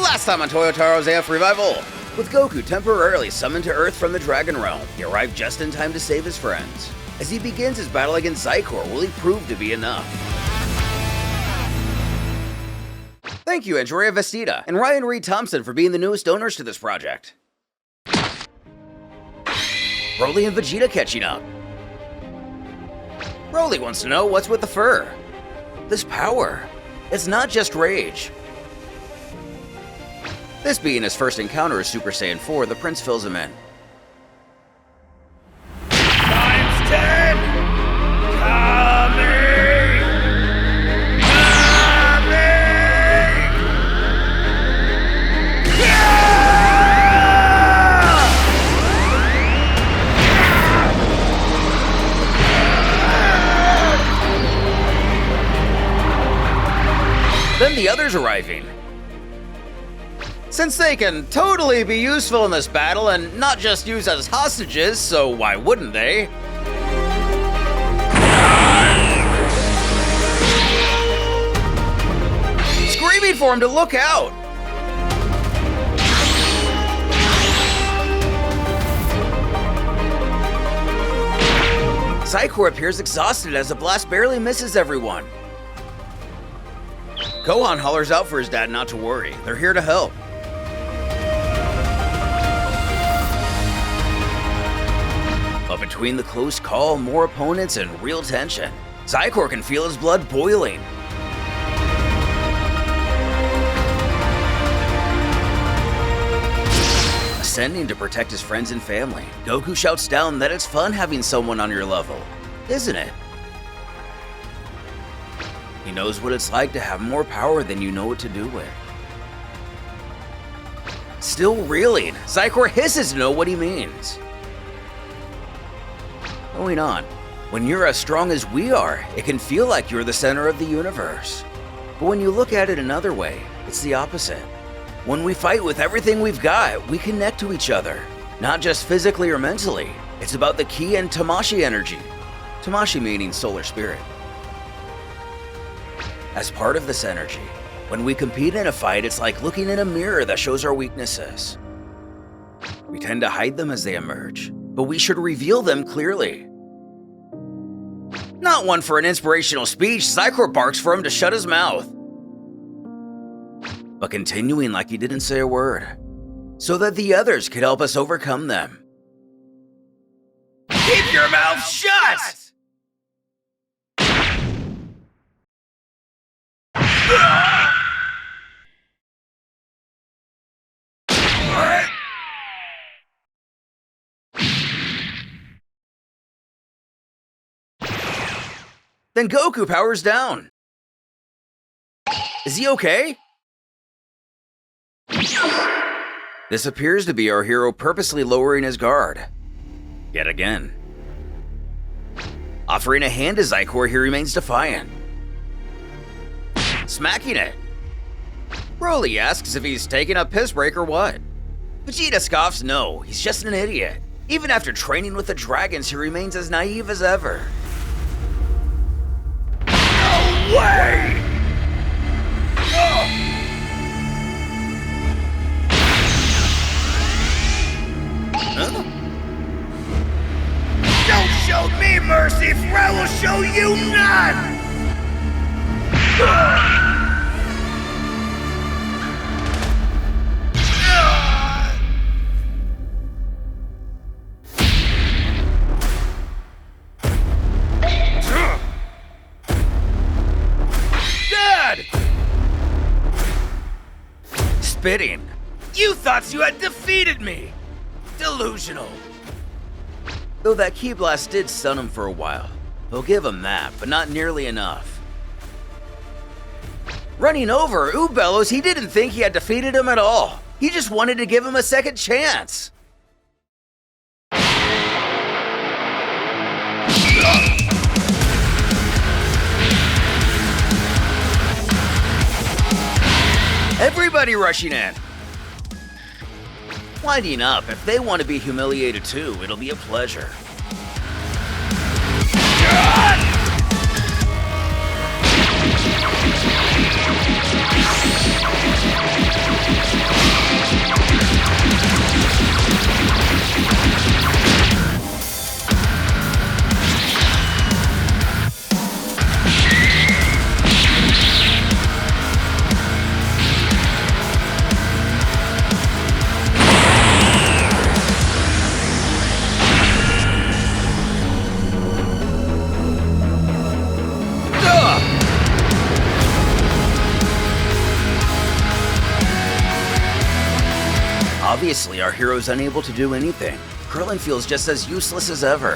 Last time on Toyotaro's AF Revival, with Goku temporarily summoned to Earth from the Dragon Realm, he arrived just in time to save his friends. As he begins his battle against Zaikor, will he prove to be enough? Thank you, Andrea Vestita and Ryan Reed Thompson for being the newest donors to this project. Broly and Vegeta catching up. Broly wants to know what's with the fur. This power, it's not just rage. This being his first encounter as Super Saiyan 4, the Prince fills him in. Times 10! Coming! Then the others arriving. Since they can totally be useful in this battle and not just used as hostages, so why wouldn't they? Screaming for him to look out! Zaikor appears exhausted as the blast barely misses everyone. Gohan hollers out for his dad not to worry, they're here to help. But between the close call, more opponents, and real tension, Zaikor can feel his blood boiling. Ascending to protect his friends and family, Goku shouts down that it's fun having someone on your level, isn't it? He knows what it's like to have more power than you know what to do with. Still reeling, Zaikor hisses to know what he means. Going on, when you're as strong as we are, it can feel like you're the center of the universe. But when you look at it another way, it's the opposite. When we fight with everything we've got, we connect to each other. Not just physically or mentally, it's about the ki and Tamashii energy. Tamashii meaning solar spirit. As part of this energy, when we compete in a fight, it's like looking in a mirror that shows our weaknesses. We tend to hide them as they emerge, but we should reveal them clearly. Not one for an inspirational speech, Zaikor barks for him to shut his mouth. But continuing like he didn't say a word, so that the others could help us overcome them. Keep your mouth shut! Then Goku powers down. Is he okay? This appears to be our hero purposely lowering his guard. Yet again. Offering a hand to Zaikor, he remains defiant. Smacking it. Broly asks if he's taking a piss break or what. Vegeta scoffs no, he's just an idiot. Even after training with the dragons, he remains as naive as ever. No way! Huh? Don't show me mercy, for I will show you none! Dad! Spitting. You thought you had defeated me! Delusional. Though that ki blast did stun him for a while. We'll give him that, but not nearly enough. Running over, Oob bellows he didn't think he had defeated him at all. He just wanted to give him a second chance. Everybody rushing in. Winding up, if they want to be humiliated too, it'll be a pleasure. Obviously, our hero's unable to do anything. Krillin feels just as useless as ever.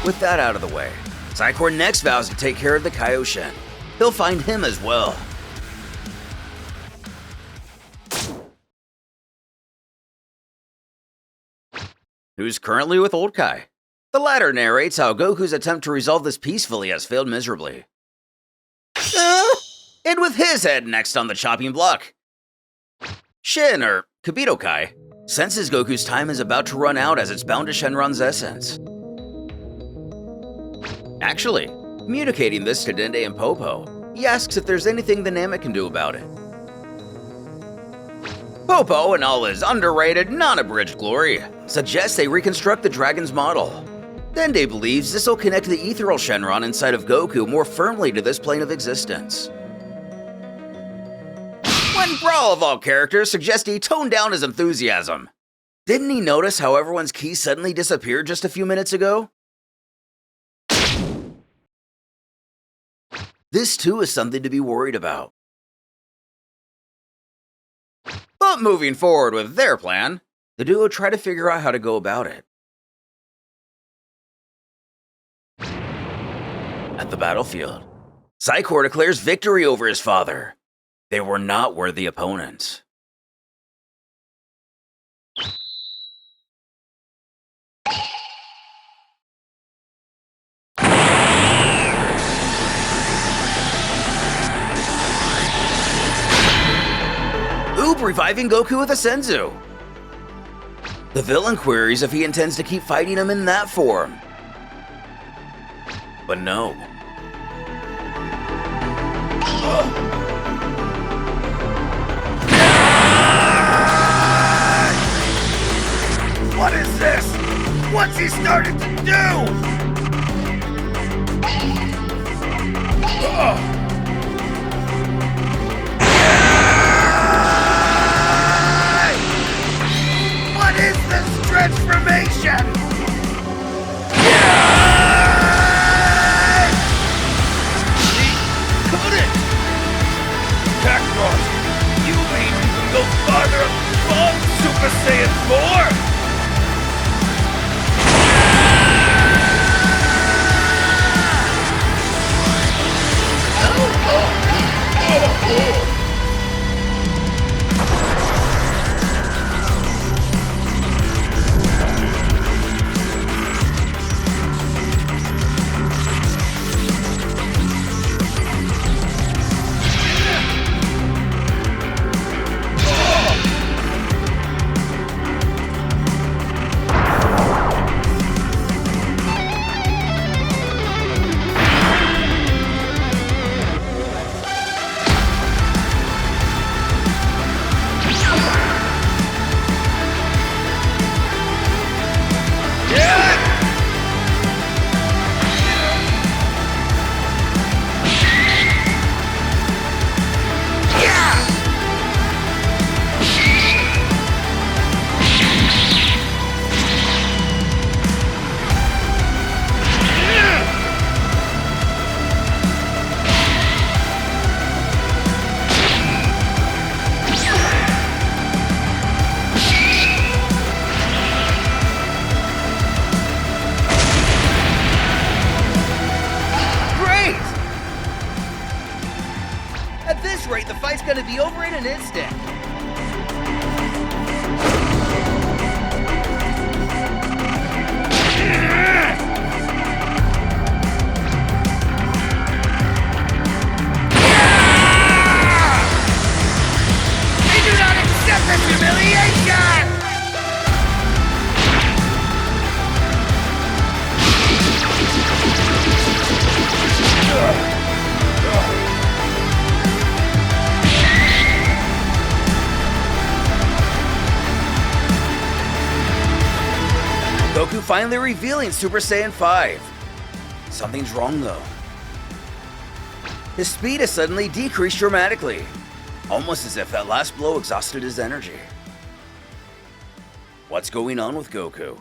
With that out of the way, Zaikor next vows to take care of the Kaioshin. He'll find him as well. Who's currently with Old Kai? The latter narrates how Goku's attempt to resolve this peacefully has failed miserably. And with his head next on the chopping block. Shin, or Kibito Kai, senses Goku's time is about to run out as it's bound to Shenron's essence. Actually, communicating this to Dende and Popo, he asks if there's anything the Namek can do about it. Popo, in all his underrated, non-abridged glory, suggests they reconstruct the dragon's model. Dende believes this will connect the ethereal Shenron inside of Goku more firmly to this plane of existence. When Brawl of all characters suggests he toned down his enthusiasm. Didn't he notice how everyone's ki suddenly disappeared just a few minutes ago? This too is something to be worried about. But moving forward with their plan, the duo try to figure out how to go about it. At the battlefield, Zaikor declares victory over his father. They were not worthy opponents. Reviving Goku with a Senzu. The villain queries if he intends to keep fighting him in that form. But no. What is this? What's he started to do? What is this transformation? He couldn't! Cactus, you mean you can go farther above Super Saiyan 4? Gonna be over in an instant. We do not accept this humiliation! Goku finally revealing Super Saiyan 5. Something's wrong though. His speed has suddenly decreased dramatically, almost as if that last blow exhausted his energy. What's going on with Goku?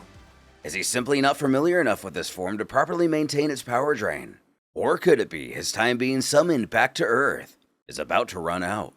Is he simply not familiar enough with this form to properly maintain its power drain? Or could it be his time being summoned back to Earth is about to run out?